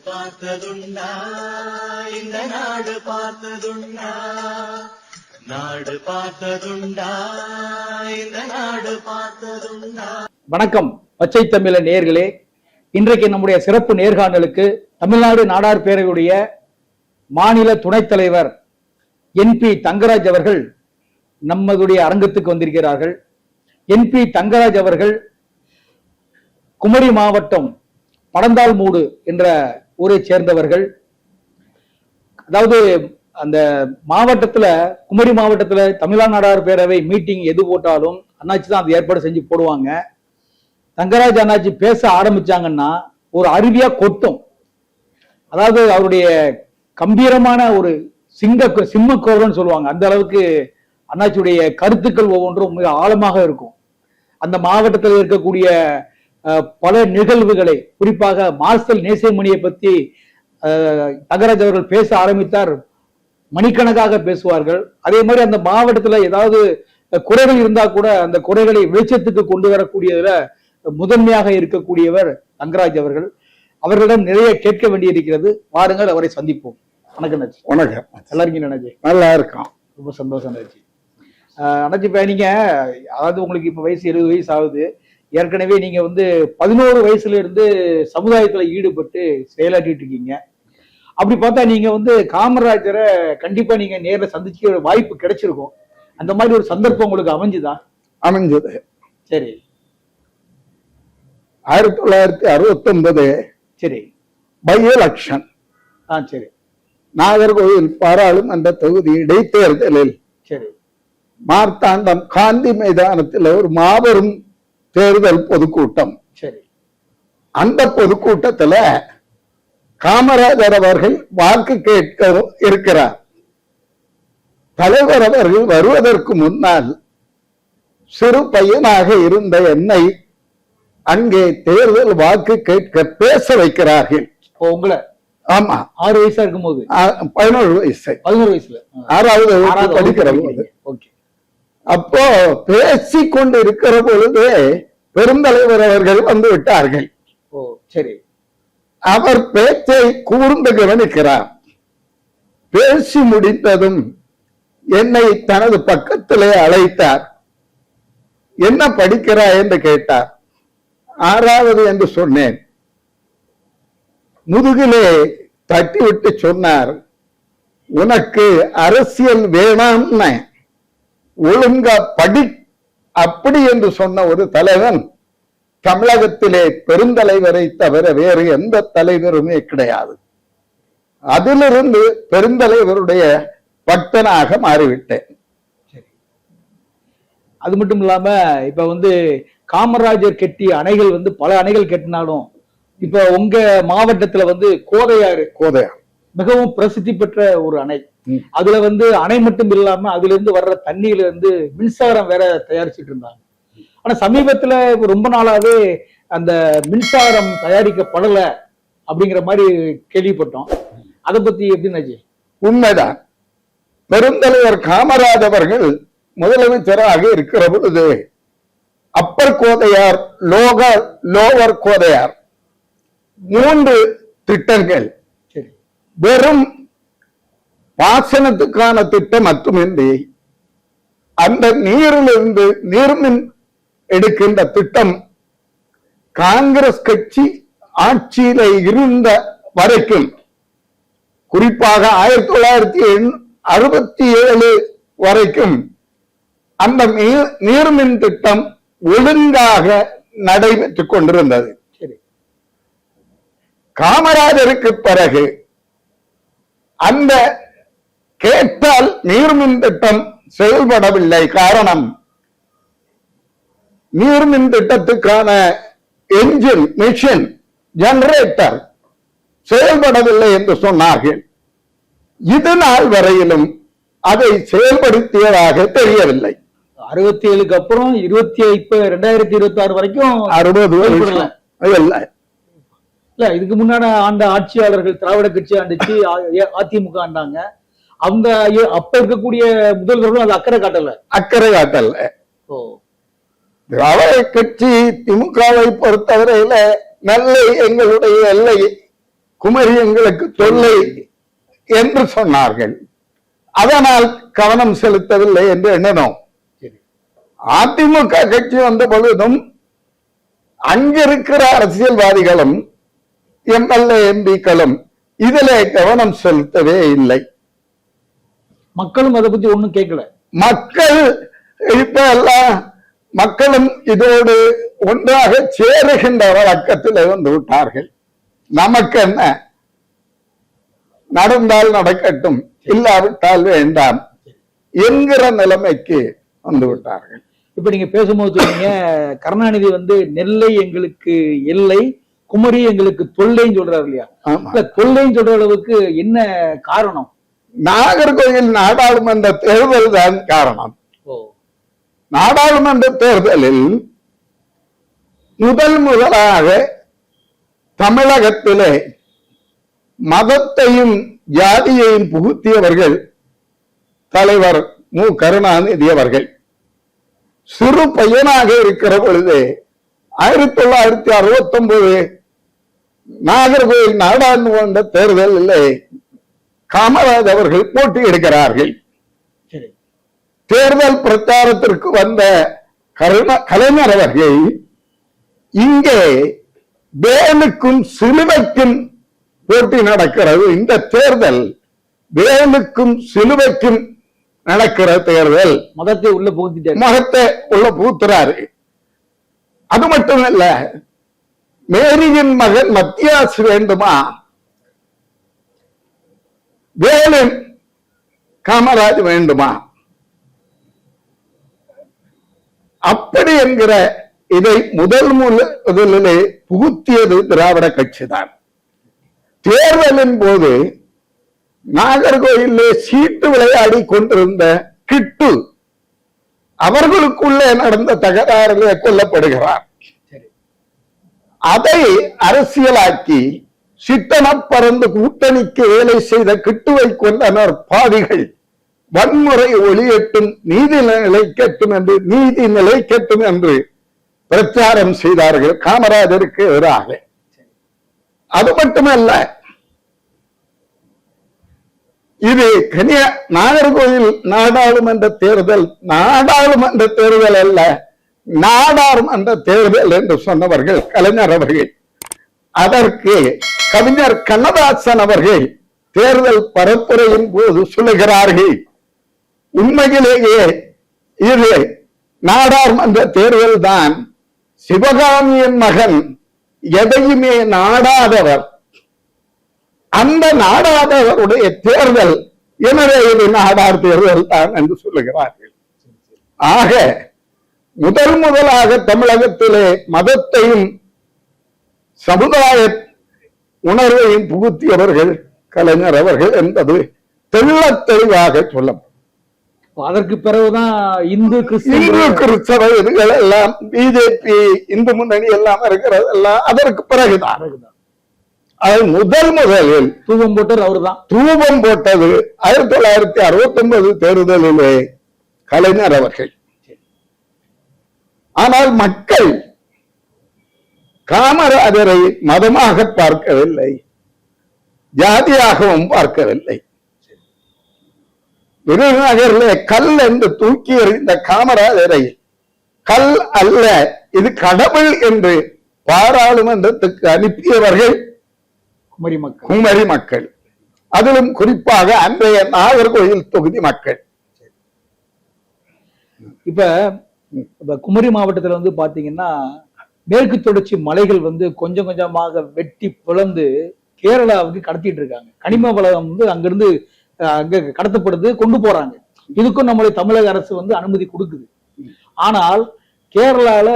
பார்த்ததுண்டா இந்த நாடு பார்த்ததுண்டா, நாடு பார்த்ததுண்டா இந்த நாடு பார்த்ததுண்டா. வணக்கம் பச்சை தமிழ நேயர்களே, இன்றைக்கு நம்முடைய சிறப்பு நேர்காணலுக்கு தமிழ்நாடு நாடார் பேரவையுடைய மாநில துணைத் தலைவர் என்பி தங்கராஜ் அவர்கள் நம்மளுடைய அரங்கத்துக்கு வந்திருக்கிறார்கள். என்பி தங்கராஜ் அவர்கள் குமரி மாவட்டம் படந்தால்மூடு என்ற ஊரை சேர்ந்தவர்கள். அதாவது அந்த மாவட்டத்துல, குமரி மாவட்டத்துல தமிழ்நாடு நாடார் பேரவை மீட்டிங் எது போட்டாலும் அண்ணாச்சி தான் அது ஏற்பாடு செஞ்சு போடுவாங்க. தங்கராஜ் அண்ணாச்சி பேச ஆரம்பிச்சாங்கன்னா ஒரு அருவியா கொட்டும். அதாவது அவருடைய கம்பீரமான ஒரு சிம்மக்கோரன்னு சொல்லுவாங்க. அந்த அளவுக்கு அண்ணாச்சியுடைய கருத்துக்கள் ஒவ்வொன்றும் மிக ஆழமாக இருக்கும். அந்த மாவட்டத்தில் இருக்கக்கூடிய பல நிகழ்வுகளை, குறிப்பாக மார்சல் நேசமணியை பத்தி தங்கராஜ் அவர்கள் பேச ஆரம்பித்தார், மணிக்கணக்காக பேசுவார்கள். அதே மாதிரி அந்த மாவட்டத்துல ஏதாவது குறைகள் இருந்தா கூட அந்த குறைகளை வெளிச்சத்துக்கு கொண்டு வரக்கூடியதுல முதன்மையாக இருக்கக்கூடியவர் தங்கராஜ் அவர்கள். அவர்களிடம் நிறைய கேட்க வேண்டியிருக்கிறது. வாருங்கள், அவரை சந்திப்போம். வணக்கம் அண்ணாச்சி. வணக்கம். நல்லா இருக்கீங்க அண்ணாச்சி? நல்லா இருக்கோம். ரொம்ப சந்தோஷம் அண்ணாச்சி. அண்ணாச்சி, இப்ப நீங்க, அதாவது உங்களுக்கு இப்ப வயசு 70 வயசு ஆகுது. ஏற்கனவே நீங்க 11 வயசுல இருந்து சமுதாயத்துல ஈடுபட்டு செயலாற்றிட்டு இருக்கீங்க. அப்படி பார்த்தா நீங்க காமராஜரை கண்டிப்பா நீங்க நேர்ல சந்திச்சு ஒரு வாய்ப்பு கிடைச்சிருக்கும். அந்த மாதிரி ஒரு சந்தர்ப்பம் உங்களுக்கு அமைஞ்சுதா? அமைஞ்சது. சரி. 1969 சரி, பை எலெக்ஷன். சரி. நாகர்கோவில் பாராளுமன்ற தொகுதி இடைத்தேர்தலில் சரி, மார்த்தாண்டம் காந்தி மைதானத்தில் ஒரு மாபெரும் தேர்தல் பொதுக்கூட்டம். சரி. அந்த பொதுக்கூட்டத்துல காமராஜர் அவர்கள் வாக்கு கேட்க இருக்கிறார். தலைவர் அவர்கள் வருவதற்கு முன்னால் சிறு பையனாக இருந்த என்னை அங்கே தேர்தல் வாக்கு கேட்க பேச வைக்கிறார்கள். உங்களை? ஆமா. 6 வயசா இருக்கும் போது? 11 வயசு. 11 வயசுல 6வது படிக்கிற போது. அப்போ பேசிக் கொண்டு இருக்கிற பொழுது பெருந்தலைவர் அவர்கள் வந்து விட்டார்கள். சரி. அவர் பேச்சை கூர்ந்து கவனிக்கிறார். பேசி முடித்ததும் என்னை தனது பக்கத்திலே அழைத்தார். என்ன படிக்கிறாய் என்று கேட்டார். 6வது என்று சொன்னேன். முதுகிலே தட்டிவிட்டு சொன்னார், உனக்கு அரசியல் வேணாம்னு ஒழுங்கா படி. அப்படி என்று சொன்ன ஒரு தலைவன் தமிழகத்திலே பெருந்தலைவரை தவிர வேறு எந்த தலைவருமே கிடையாது. அதிலிருந்து பெருந்தலைவருடைய பக்தனாக மாறிவிட்டேன். அது மட்டும் இல்லாம இப்ப காமராஜர் கட்டிய அணைகள் பல அணைகள் கட்டினாலும் இப்ப உங்க மாவட்டத்துல கோதையாறு மிகவும் பிரசித்தி பெற்ற ஒரு அணை. அதுல அணை மட்டும் இல்லாம அதுல இருந்து வர்ற தண்ணியில மின்சாரம் வேற தயாரிச்சுட்டு இருந்தாங்க. ஆனா சமீபத்துல ரொம்ப நாளாவே அந்த மின்சாரம் தயாரிக்கப்படல அப்படிங்கிற மாதிரி கேள்விப்பட்டோம். அதை பத்தி எப்படின்னாச்சு? உண்மைதான். பெருந்தலைவர் காமராஜ் அவர்கள் முதலமைச்சராக இருக்கிற பொழுது அப்பர் கோதையார், லோவர் கோதையார் 3 திட்டங்கள் வெறும் பாசனத்துக்கான திட்டம் மட்டுமின்றி அந்த நீரிலிருந்து நீர்மின் எடுக்கின்ற திட்டம் காங்கிரஸ் கட்சி ஆட்சியில இருந்த வரைக்கும், குறிப்பாக 1967 வரைக்கும் அந்த நீர்மின் திட்டம் ஒழுங்காக நடைபெற்றுக் கொண்டிருந்தது. காமராஜருக்கு பிறகு அந்த கேட்டால் நீர்மின் திட்டம் செயல்படவில்லை. காரணம், நீர்மின் திட்டத்துக்கான என்ஜின், மிஷின், ஜெனரேட்டர் செயல்படவில்லை என்று சொன்னார்கள். இது நாள் வரையிலும் அதை செயல்படுத்தியதாக தெரியவில்லை. 67க்கு அப்புறம் 2026 வரைக்கும் 60 வருஷம் இல்ல. இதுக்கு முன்னாடி ஆண்ட ஆட்சியாளர்கள் திராவிட கட்சி ஆண்டுச்சு, அதிமுக ஆண்டாங்க. அவங்க அப்ப இருக்கக்கூடிய முதல்வர்களும் அது அக்கறை காட்டல. திராவிட கட்சி திமுகவை பொறுத்தவரையில நெல்லை எங்களுடைய எல்லை, குமரி எங்களுக்கு தொல்லை என்று சொன்னார்கள். அதனால் கவனம் செலுத்தவில்லை என்று எண்ணணும். அதிமுக கட்சி வந்த பொழுதும் அங்கிருக்கிற அரசியல்வாதிகளும் எம்எல்ஏ எம்பிக்களும் இதிலே கவனம் செலுத்தவே இல்லை. மக்களும் அதை பத்தி ஒண்ணும் கேட்கல. மக்கள் இப்ப எல்லாம் மக்களும் இதோடு ஒன்றாக சேருகின்ற வழக்கத்தில் வந்து விட்டார்கள். நமக்கு என்ன, நடந்தால் நடக்கட்டும், இல்லாவிட்டால் வேண்டாம் என்கிற நிலைமைக்கு வந்து விட்டார்கள். இப்ப நீங்க பேசும்போது சொன்னீங்க கருணாநிதி வந்து நெல்லை எங்களுக்கு எல்லை, குமரி எங்களுக்கு தொல்லைன்னு சொல்றாரு இல்லையா? தொல்லைன்னு சொல்ற அளவுக்கு என்ன காரணம்? நாகர்கோவில் நாடாளுமன்ற தேர்தல் தான் காரணம். நாடாளுமன்ற தேர்தலில் முதலாக தமிழகத்திலே மதத்தையும் ஜாதியையும் புகுத்தியவர்கள் தலைவர் மு. கருணாநிதி அவர்கள். சிறு பையனாக இருக்கிற பொழுது 1969 நாகர்கோவில் நாடாளுமன்ற தேர்தலில் காமராஜ் அவர்கள் போட்டியிடுகிறார்கள். தேர்தல் பிரச்சாரத்திற்கு வந்த கலைஞர் அவர்கள் இங்கே வேலுக்கும் சிலுவைக்கும் போட்டி நடக்கிறது. இந்த தேர்தல் வேலுக்கும் சிலுவைக்கும் நடக்கிற தேர்தல். மதத்தை உள்ள புகுத்திட்டாரு. மதத்தை உள்ள புகுத்துறாரு. அது மட்டுமல்ல, மேரியின் மகன் மத்தியாஸ் வேண்டுமா, வேலு காமராஜ் வேண்டுமா, அப்படி என்கிற இதை முதலிலே புகுத்தியது திராவிட கட்சி தான். தேர்தலின் போது நாகர்கோயிலே சீட்டு விளையாடி கொண்டிருந்த கிட்டு அவர்களுக்குள்ளே நடந்த தகராறிலே கொல்லப்படுகிறார். அதை அரசியலாக்கி சிட்டன பறந்து கூட்டணிக்கு வேலை செய்த கிட்டுவை கொண்டனர் பாவிகள். வன்முறை ஒளியட்டும், நீதி நிலைக்கட்டும் என்று பிரச்சாரம் செய்தார்கள் காமராஜருக்கு எதிராக. அது மட்டுமல்ல, இது நாகர்கோவில் நாடாளுமன்ற தேர்தல் அல்ல, நாடாளுமன்ற தேர்தல் என்று சொன்னவர்கள் கலைஞர் அவர்கள். அதற்கு கவிஞர் கண்ணதாசன் அவர்கள் தேர்தல் பரப்புரையின் போது சொல்லுகிறார்கள், உண்மையிலேயே இது நாடாளுமன்ற தேர்தல் தான். சிவகாமியின் மகன் எதையுமே நாடாதவர், அந்த நாடாதவருடைய தேர்தல், எனவே இது நாடார் தேர்தல் தான் என்று சொல்லுகிறார்கள். ஆக முதலாக தமிழகத்திலே மதத்தையும் சமுதாய உணர்வையும் புகுத்தியவர்கள் கலைஞர் அவர்கள் என்பது தெள்ளத் தெளிவாக சொல்லப்படும். அதற்கு பிறகுதான் இந்து கிறிஸ்தவ இதுகள் எல்லாம், பிஜேபி, இந்து முன்னணி எல்லாம் இருக்கிறது எல்லாம் அதற்கு பிறகுதான். அது முதலில் தூபம் போட்டது அவர்தான். தூபம் போட்டது 1969 தேர்தலிலே கலைஞர் அவர்கள். ஆனால் மக்கள் காமராஜரை மதமாக பார்க்கவில்லை, ஜாதியாகவும் பார்க்கவில்லை. விருதுநகரிலே கல் என்று தூக்கி எறிந்த காமராஜரை கல் அல்ல, இது கடவுள் என்று பாராளுமன்றத்துக்கு அனுப்பியவர்கள் குமரி மக்கள், அதிலும் குறிப்பாக அன்றைய நாகர்கோயில் தொகுதி மக்கள். இப்ப குமரி மாவட்டத்துல வந்து பாத்தீங்கன்னா மேற்கு தொடர்ச்சி மலைகள் வந்து கொஞ்சம் கொஞ்சமாக வெட்டி பிளந்து கேரளாவுக்கு கடத்திட்டு இருக்காங்க. கனிம வளம் வந்து அங்கிருந்து அங்க கடத்தப்படுது, கொண்டு போறாங்க. இதுக்கும் நம்மளுடைய தமிழக அரசு வந்து அனுமதி கொடுக்குது. ஆனால் கேரளால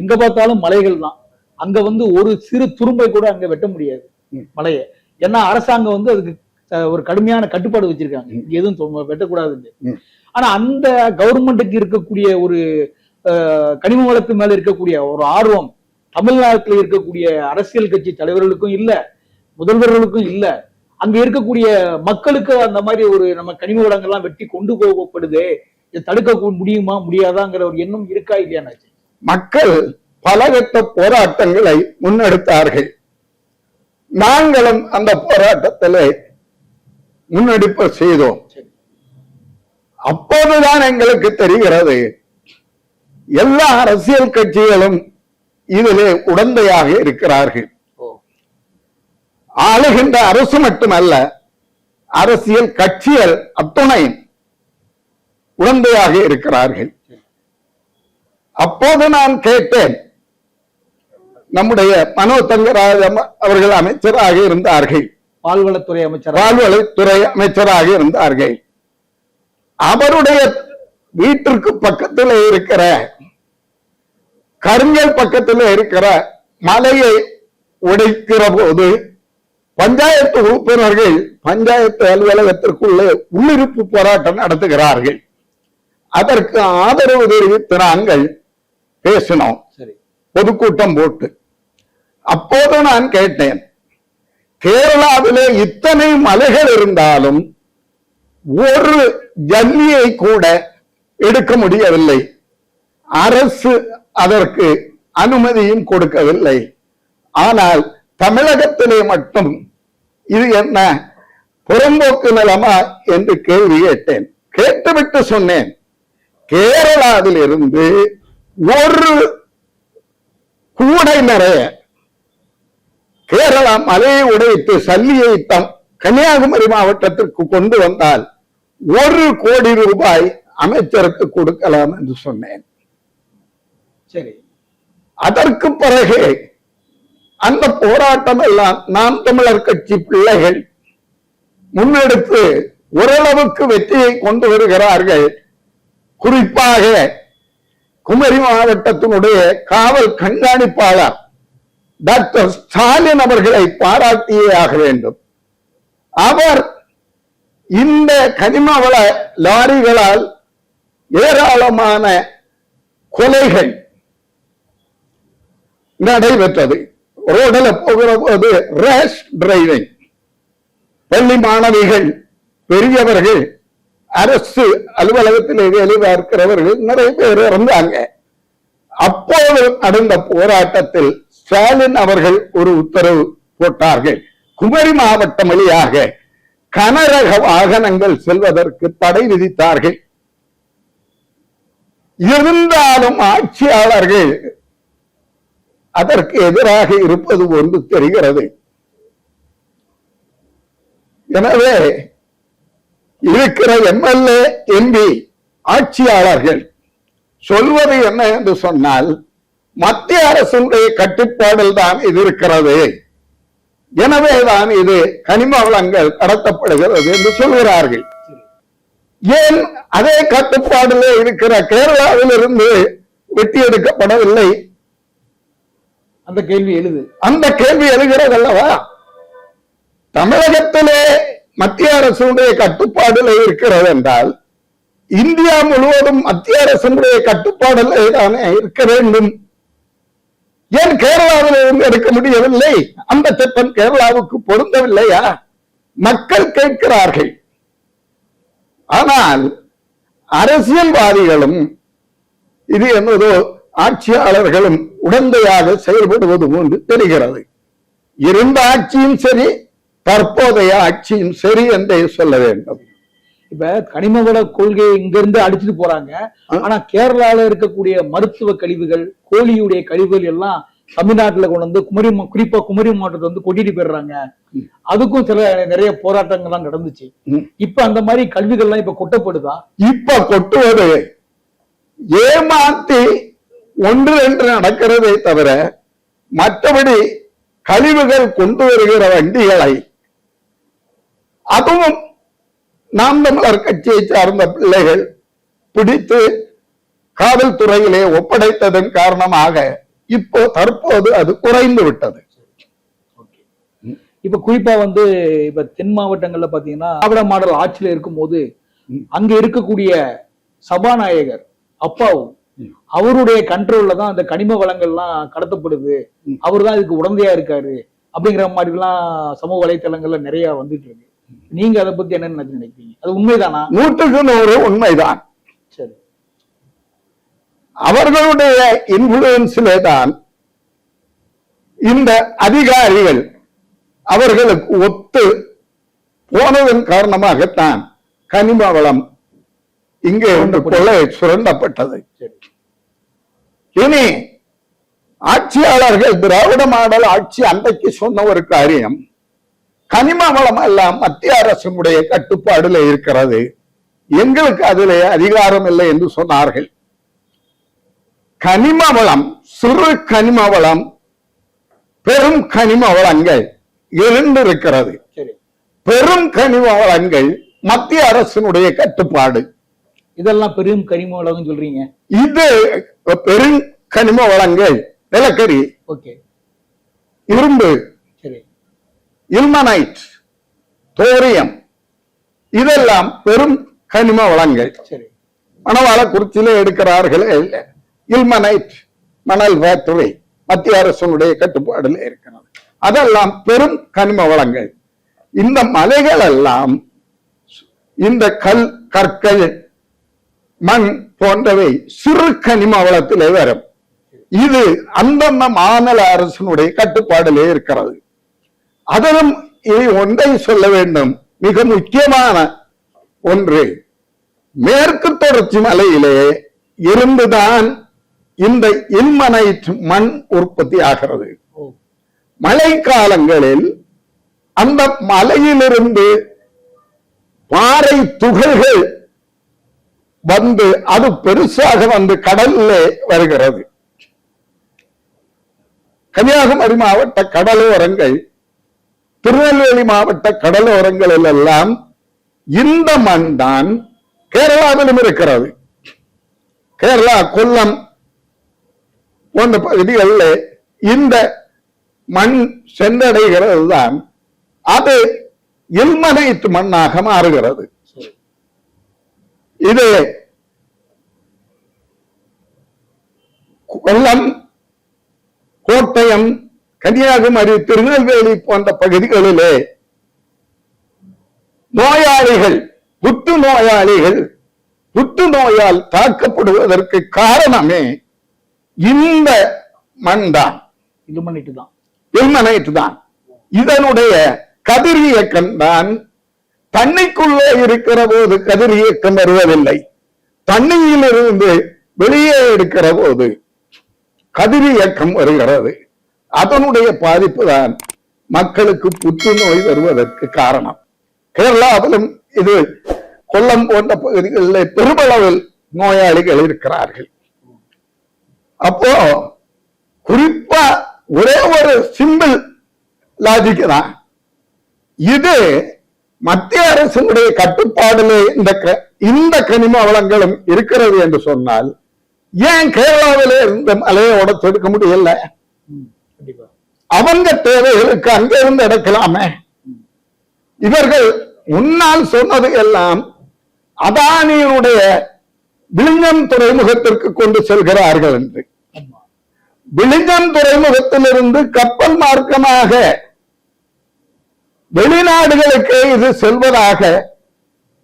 எங்க பார்த்தாலும் மலைகள் தான். அங்க வந்து ஒரு சிறு துரும்பை கூட அங்க வெட்ட முடியாது மலையை. ஏன்னா அரசாங்கம் வந்து அதுக்கு ஒரு கடுமையான கட்டுப்பாடு வச்சிருக்காங்க, எதுவும் வெட்டக்கூடாதுன்னு. ஆனா அந்த கவர்மெண்ட்டுக்கு இருக்கக்கூடிய ஒரு கனிம வளத்து மேல இருக்கக்கூடிய ஒரு ஆர்வம் தமிழ்நாட்டில் இருக்கக்கூடிய அரசியல் கட்சி தலைவர்களுக்கும் இல்ல, முதல்வர்களுக்கும் இல்ல. அங்க இருக்கக்கூடிய மக்களுக்கு அந்த மாதிரி ஒரு நம்ம கனிம வளங்கள்லாம் வெட்டி கொண்டு போகப்படுது, இதை தடுக்க முடியுமா முடியாதாங்கிற ஒரு எண்ணம் இருக்கா இல்லையாச்சு? மக்கள் பலகட்ட போராட்டங்களை முன்னெடுத்தார்கள். நாங்களும் அந்த போராட்டத்தில் முன்னெடுப்பு செய்தோம். அப்போதுதான் எங்களுக்கு தெரிகிறது எல்லா அரசியல் கட்சிகளும் இதிலே உடந்தையாக இருக்கிறார்கள். ஆளுகின்ற அரசு மட்டுமல்ல, அரசியல் கட்சிகள் அத்துணையும் உடந்தையாக இருக்கிறார்கள். அப்போது நான் கேட்டேன், நம்முடைய மனோ தங்கராஜ் அவர்கள் அமைச்சராக இருந்தார்கள், பால்வளத்துறை அமைச்சராக இருந்தார்கள். அவருடைய வீட்டிற்கு பக்கத்தில் இருக்கிற கருங்கல் பக்கத்தில் இருக்கிற மலையை உடைக்கிற போது பஞ்சாயத்து உறுப்பினர்கள் பஞ்சாயத்து அலுவலகத்திற்குள்ளே உள்ளிருப்பு போராட்டம் நடத்துகிறார்கள். அதற்கு ஆதரவு தெரிவித்து நாங்கள் பேசினோம், பொதுக்கூட்டம் போட்டு. அப்போது நான் கேட்டேன், கேரளாவிலே இத்தனை மலைகள் இருந்தாலும் ஒரு ஜல்லியை கூட எடுக்க முடியவில்லை, அரசு அதற்கு அனுமதியும் கொடுக்கவில்லை. ஆனால் தமிழகத்திலே மட்டும் இது என்ன புறம்போக்கு நிலமா என்று கேள்வி கேட்டேன். கேட்டுவிட்டு சொன்னேன், கேரளாவில் இருந்து ஒரு கூடை நிறைய கேரளா மலையை உடைத்து சல்லியை கன்னியாகுமரி மாவட்டத்திற்கு கொண்டு வந்தால் 1 கோடி ரூபாய் அமைச்சருக்கு கொடுக்கலாம் என்று சொன்னேன். சரி, அதற்கு பிறகு அந்த போராட்டம் எல்லாம் நாம் தமிழர் கட்சி பிள்ளைகள் முன்னெடுத்து ஓரளவுக்கு வெற்றியை கொண்டு வருகிறார்கள். குறிப்பாக குமரி மாவட்டத்தினுடைய காவல் கண்காணிப்பாளர் டாக்டர் ஸ்டாலின் அவர்களை பாராட்டியே ஆக வேண்டும். அவர் இந்த கனிமவள லாரிகளால் ஏராளமான கொலைகள் நடைபெற்றது. ரோடில் போகிற போது ரேஷ் டிரைவிங், பள்ளி மாணவிகள், பெரியவர்கள், அரசு அலுவலகத்தில் வேலை பார்க்கிறவர்கள் நிறைய பேர் இருந்தாங்க. அப்போது நடந்த போராட்டத்தில் ஸ்டாலின் அவர்கள் ஒரு உத்தரவு போட்டார்கள், குமரி மாவட்டம் வழியாக கனரக வாகனங்கள் செல்வதற்கு தடை விதித்தார்கள். இருந்தாலும் ஆட்சியாளர்கள் அதற்கு எதிராக இருப்பது ஒன்று தெரிகிறது. எனவே இருக்கிற எம்எல்ஏ, எம்பி, ஆட்சியாளர்கள் சொல்வது என்ன என்று சொன்னால், மத்திய அரசுடைய கட்டுப்பாடில் தான் இது இருக்கிறது, எனவேதான் இது கனிம வளங்கள் கடத்தப்படுகிறது என்று சொல்கிறார்கள். ஏன் அதே கட்டுப்பாடிலே இருக்கிற கேரளாவில் இருந்து வெட்டி எடுக்கப்படவில்லை? அந்த கேள்வி எழுகிறது அல்லவா? தமிழகத்திலே மத்திய அரசுடைய கட்டுப்பாடில் இருக்கிறது என்றால் இந்தியா முழுவதும் மத்திய அரசுடைய கட்டுப்பாடில் தானே இருக்க வேண்டும். ஏன் கேரளாவில் இருந்து எடுக்க முடியவில்லை? அந்த திட்டம் கேரளாவுக்கு பொருந்தவில்லையா? மக்கள் கேட்கிறார்கள். ஆனால் அரசியல்வாதிகளும் இது என்பதோ ஆட்சியாளர்களும் உடந்தையாக செயல்படுவது போன்று தெரிகிறது. இருந்த ஆட்சியும் சரி, தற்போதைய ஆட்சியும் சரி என்றே சொல்ல வேண்டும். இப்ப கனிமவள கொள்கையை இங்கிருந்து அடிச்சுட்டு போறாங்க. ஆனா கேரளால இருக்கக்கூடிய மருத்துவ கழிவுகள், கோழியுடைய கழிவுகள் எல்லாம் தமிழ்நாட்டுல கொண்டு வந்து குறிப்பா குமரி மாவட்டத்தை வந்து கொட்டிட்டு போயிடுறாங்க. அதுக்கும் நிறைய போராட்டங்கள்லாம் நடந்துச்சு. இப்ப அந்த மாதிரி கழிவுகள்லாம் இப்ப கொட்டப்படுதா? இப்ப கொட்டுவது ஏமாத்தி 1-2 நடக்கிறதை தவிர மற்றபடி கழிவுகள் கொண்டு வருகிற வண்டிகளை, அதுவும் நாம் தமிழர் கட்சியை சார்ந்த பிள்ளைகள் பிடித்து காவல்துறையிலே ஒப்படைத்ததன் காரணமாக இப்போ தற்போது அது குறைந்து விட்டது. இப்ப குறிப்பா வந்து இப்ப தென் மாவட்டங்கள்ல பாத்தீங்கன்னா திராவிட மாடல் ஆட்சியில இருக்கும் போது அங்க இருக்கக்கூடிய சபாநாயகர் அப்பாவு அவருடைய கண்ட்ரோல்ல தான் அந்த கனிம வளங்கள்லாம் கடத்தப்படுது, அவரு தான் இதுக்கு உடந்தையா இருக்காரு அப்படிங்கிற மாதிரி எல்லாம் சமூக வலைத்தளங்கள்ல நிறைய வந்துட்டு இருக்கு. நீங்க அதை பத்தி என்ன நினைக்கிறீங்க? அது உண்மைதானா? 100% உண்மைதான். சரி, அவர்களுக்கு ஒத்து போனதன் காரணமாகத்தான் கனிம வளம் இங்கே கொள்ளை சுரண்டப்பட்டது. இனி ஆட்சியாளர்கள் திராவிட மாடல் ஆட்சி அன்றைக்கு சொன்ன ஒரு காரியம், கனிம வளம் எல்லாம் மத்திய அரசினுடைய கட்டுப்பாடுல இருக்கிறது, எங்களுக்கு அதிலே அதிகாரம் இல்லை என்று சொன்னார்கள். கனிம வளம், சிறு கனிம வளம், பெரும் கனிம வளங்கள் இரண்டு இருக்கிறது. பெரும் கனிம வளங்கள் மத்திய அரசினுடைய கட்டுப்பாடு. இதெல்லாம் பெரும் கனிம வளம் சொல்றீங்க. இது பெரும் கனிம வளங்கள் நிலக்கரி, இரும்பு, இல்மனைட், தோரியம், இதெல்லாம் பெரும் கனிம வளங்கள். மணவாளக்குறிச்சியிலே எடுக்கிறார்களே இல்மனைட் மணல் ஃபேக்டரி மத்திய அரசனுடைய கட்டுப்பாடுல இருக்கிறது. அதெல்லாம் பெரும் கனிம வளங்கள். இந்த மலைகள் எல்லாம் இந்த கற்கள், மண் போன்றவை சிறு கனிம வளத்திலே வரும். இது அந்தந்த மாநில அரசினுடைய கட்டுப்பாடிலே இருக்கிறது. அதிலும் ஒன்றை சொல்ல வேண்டும், மிக முக்கியமான ஒன்று, மேற்கு தொடர்ச்சி மலையிலே இருந்துதான் இந்த இல்மனைட் மண் உற்பத்தி ஆகிறது. மழை காலங்களில் அந்த மலையிலிருந்து பாறை துகள்கள் வந்து அது பெருசாக வந்து கடலிலே வருகிறது. கன்னியாகுமரி மாவட்ட கடலோரங்கள், திருநெல்வேலி மாவட்ட கடலோரங்களில் எல்லாம் இந்த மண் தான் கேரளாவிலும் இருக்கிறது. கேரளா, கொல்லம் போன்ற பகுதிகளில் இந்த மண் சென்றடைகிறது தான் அது இல்மனைட் மண்ணாக மாறுகிறது. இது கொல்லம், கோட்டயம், கன்னியாகுமரி, திருநெல்வேலி போன்ற பகுதிகளிலே நோயாளிகள், புற்றுநோயால் தாக்கப்படுவதற்கு காரணமே இந்த மண் தான், இல்மனைட் தான். இதனுடைய கதிர் இயக்கம் தான் தண்ணிக்குள்ளே இருக்கிற போது கதிர் இயக்கம் வருவதில்லை, தண்ணியிலிருந்து வெளியே எடுக்கிற போது கதிர் இயக்கம் வருகிறது. அதனுடைய பாதிப்பு தான் மக்களுக்கு புற்றுநோய் வருவதற்கு காரணம். கேரளாவிலும் இது கொல்லம் போன்ற பகுதிகளில் பெருமளவில் நோயாளிகள் இருக்கிறார்கள். அப்போ குறிப்பா ஒரே ஒரு சிம்பிள் லாஜிக் தான், இது மத்திய அரசினுடைய கட்டுப்பாடுல இந்த கனிம வளங்களும் இருக்கிறது என்று சொன்னால் ஏன் கேரளாவிலே இந்த மலையோட தடுக்க முடியல? அவங்க தேவைகளுக்கு அங்கிருந்து எடுக்கலாமே. இவர்கள் முன்னால் சொன்னது எல்லாம் அதானியினுடைய விழிஞம் துறைமுகத்திற்கு கொண்டு செல்கிறார்கள் என்று. விழிஞம் துறைமுகத்திலிருந்து கப்பல் மார்க்கமாக வெளிநாடுகளுக்கு இது செல்வதாக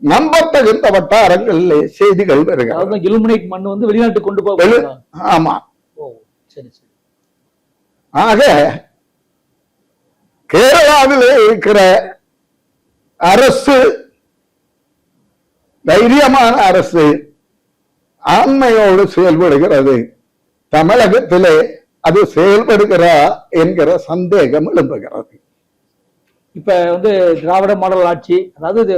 நம்பத்தகுந்த வட்டாரங்களிலே செய்திகள் வருகிறது. இலுமினேட் மண் வந்து வெளிநாட்டுக்கு கொண்டு போக. ஆமா. ஆக கேரளாவிலே இருக்கிற அரசு தைரியமான அரசு ஆண்மையோடு செயல்படுகிறது. தமிழகத்திலே அது செயல்படுகிறா என்கிற சந்தேகம் எழுப்புகிறது. இப்ப வந்து திராவிட மாடல் ஆட்சி, அதாவது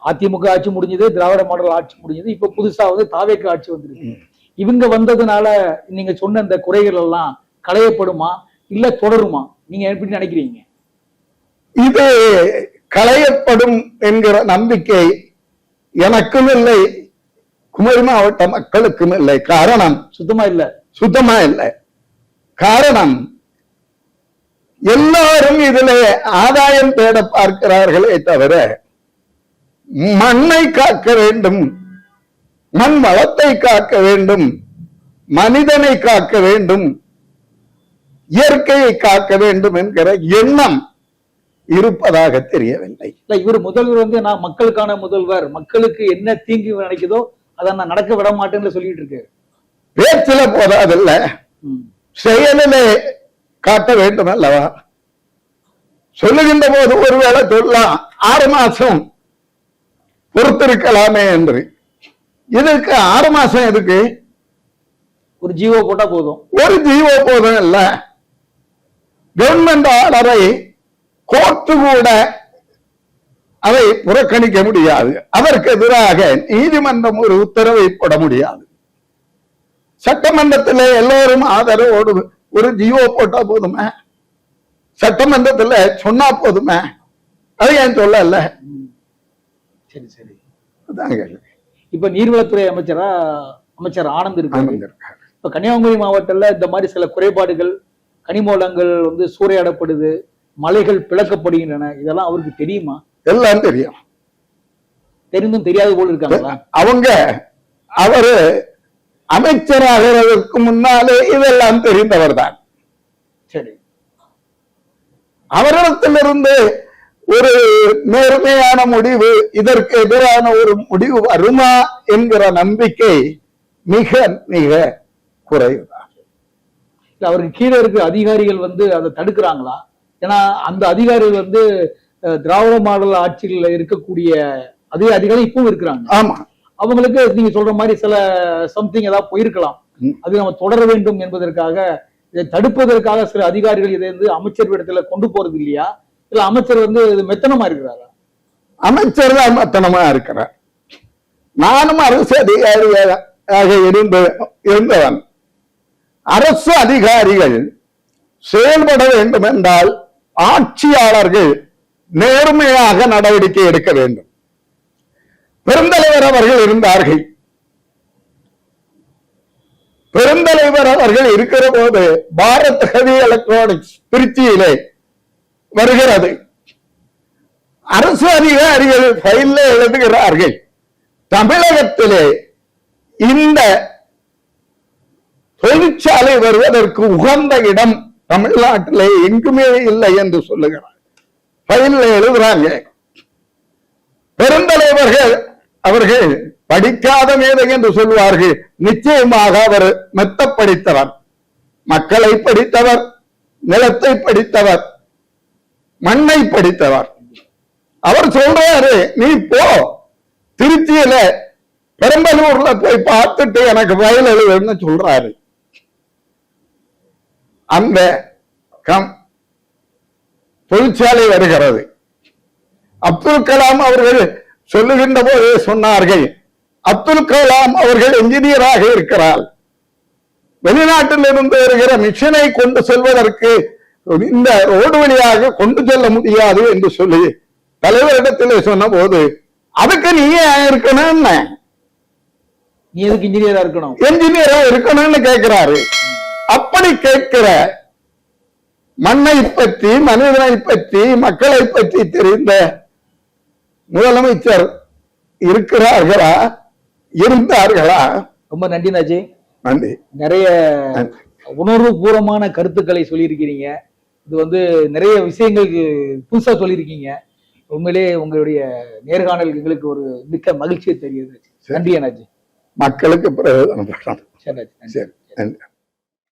அதிமுக ஆட்சி முடிஞ்சது, திராவிட மாடல் ஆட்சி முடிஞ்சது, இப்ப புதுசா வந்து தாவேக்கு ஆட்சி வந்திருக்கு. இவங்க வந்ததுனால நீங்க சொன்ன இந்த குறைகள் எல்லாம் களையப்படுமா இல்ல தொடருமா? நீங்க எப்படி நினைக்கிறீங்க? இது களையப்படும் என்கிற நம்பிக்கை எனக்கும் இல்லை, குமரி மாவட்ட மக்களுக்கும் இல்லை. காரணம் சுத்தமா இல்லை. காரணம் எல்லாரும் இதிலே ஆதாயம் தேட பார்க்கிறார்களே தவிர மண்ணை காக்க வேண்டும், மண் வளத்தை காக்க வேண்டும், மனிதனை காக்க வேண்டும், இயற்கையை காக்க வேண்டும் என்கிற எண்ணம் இருப்பதாக தெரியவில்லை. இவர் முதல்வர் வந்து நான் மக்களுக்கான முதல்வர், மக்களுக்கு என்ன தீங்கு நினைக்குதோ அதை நான் நடக்க விட மாட்டேன்னு சொல்லிட்டு இருக்கு. பேச்சில போதாதில்ல, செயலிலே காட்ட வேண்டும் அல்லவா? சொல்லுகின்ற போது ஒருவேளை சொல்லலாம் 6 மாசம் பொறுத்திருக்கலாமே என்று. இதுக்கு 6 மாசம் எதுக்கு? ஒரு ஜீவோ போட்டா போதும். ஒரு ஜீவோ போதும் இல்ல. கவர்மெண்ட் ஆர்டரை கோர்ட்டு கூட அதை புறக்கணிக்க முடியாது. அதற்கு எதிராக நீதிமன்றம் ஒரு உத்தரவை போட முடியாது. சட்டமன்றத்தில் எல்லோரும் ஆதரவோடு ஒரு ஜீவோ போட்டா போதுமே, சட்டமன்றத்தில் சொன்னா போதுமே, அது ஏன் சொல்லல? சரி சரி. இப்ப நீர்வளத்துறை அமைச்சர் ஆனந்த் இருக்காங்க. இப்ப கன்னியாகுமரி மாவட்டத்துல இந்த மாதிரி சில குறைபாடுகள், கனிமூலங்கள் சூறையாடப்படுது, மலைகள் பிளக்கப்படுகின்றன, இதெல்லாம் அவருக்கு தெரியுமா? எல்லாம் தெரியும். தெரிந்தும் தெரியாது போல இருக்காங்களா? அவரு அமைச்சராகிறதுக்கு முன்னாலே இதெல்லாம் தெரிந்தவர் தான். சரி. அவரிடத்திலிருந்து ஒரு நேர்மையான முடிவு, இதற்கு எதிரான ஒரு முடிவு வருமா என்கிற நம்பிக்கை மிக மிக குறைவுதான். அவருக்கு கீழே இருக்கிற அதிகாரிகள் அதை தடுக்கிறாங்களா? ஏன்னா அந்த அதிகாரிகள் திராவிட மாடல் ஆட்சியில் இருக்கக்கூடிய அதே அதிகாரி இப்பவும் இருக்கிறாங்க. ஆமா, அவங்களுக்கு நீங்க சொல்ற மாதிரி சில சம்திங் ஏதாவது போயிருக்கலாம். அது நம்ம தொடர வேண்டும் என்பதற்காக, இதை தடுப்பதற்காக சில அதிகாரிகள் இதை அமைச்சர் இடத்துல கொண்டு போறது இல்லையா? இல்ல அமைச்சர் மெத்தனமா இருக்கிறாரா? அமைச்சர் தான் மெத்தனமா இருக்கிறார். நானும் அரசு அதிகாரியாக இருந்தவன். அரசு அதிகாரிகள் செயல்பட வேண்டும் என்றால் ஆட்சியாளர்கள் நேர்மையாக நடவடிக்கை எடுக்க வேண்டும். பெருந்தலைவர் அவர்கள் இருந்தார்கள். பெருந்தலைவர் அவர்கள் இருக்கிற போது பாரத் ஹெவி எலக்ட்ரானிக்ஸ் திருச்சியிலே வருகிறது. அரசு அதிகாரிகள் ஃபைல்ல எழுதுகிறார்கள், தமிழகத்திலே இந்த தொழிற்சாலை வருவதற்கு உகந்த இடம் தமிழ்நாட்டிலே எங்குமே இல்லை என்று சொல்லுகிறார். ஃபைல்ல எழுதுறாங்க. பெருந்தலைவர்கள் அவர்கள் படிக்காத மேதை என்று சொல்வார்கள். நிச்சயமாக அவர் மெத்த படித்தவர், மக்களை படித்தவர், நிலத்தை படித்தவர், மண்ணை படித்தவர். அவர் சொல்றாரு, நீ போ திருச்சியில பெரம்பலூர்ல போய் பார்த்துட்டு எனக்கு வயல் எழுதுன்னு சொல்றாரு. அந்த தொழிற்சாலை வருகிறது. அப்துல் கலாம் அவர்கள் சொல்லுகின்ற போது சொன்னார்கள், அப்துல் கலாம் அவர்கள் என்ஜினியராக இருக்கிறார், வெளிநாட்டில் இருந்து வருகிற மிஷினை கொண்டு செல்வதற்கு இந்த ரோடு வழியாக கொண்டு செல்ல முடியாது என்று சொல்லி தலைவரிடத்திலே சொன்ன போது, அதுக்கு நீ இருக்கணும், நீ எதுக்கு இன்ஜினியரா இருக்கணும், என்ஜினியரா இருக்கணும்னு கேட்கிறாரு. அப்படி கேட்கிற மண்ணை பற்றி, மனிதனை பற்றி, மக்களை பற்றி தெரிந்த முதலமைச்சர் இருக்கிறார்களா, இருந்தார்களா? ரொம்ப நன்றி நாஜி. நன்றி. நிறைய உணர்வு பூர்வமான கருத்துக்களை சொல்லியிருக்கிறீங்க. இது நிறைய விஷயங்களுக்கு புதுசா சொல்லியிருக்கீங்க. உண்மையிலே உங்களுடைய நேர்காணல் எங்களுக்கு ஒரு மிக்க மகிழ்ச்சியை தெரியுது. நன்றி அண்ணாஜி. மக்களுக்கு பிரயோஜனம். சரி, நன்றி.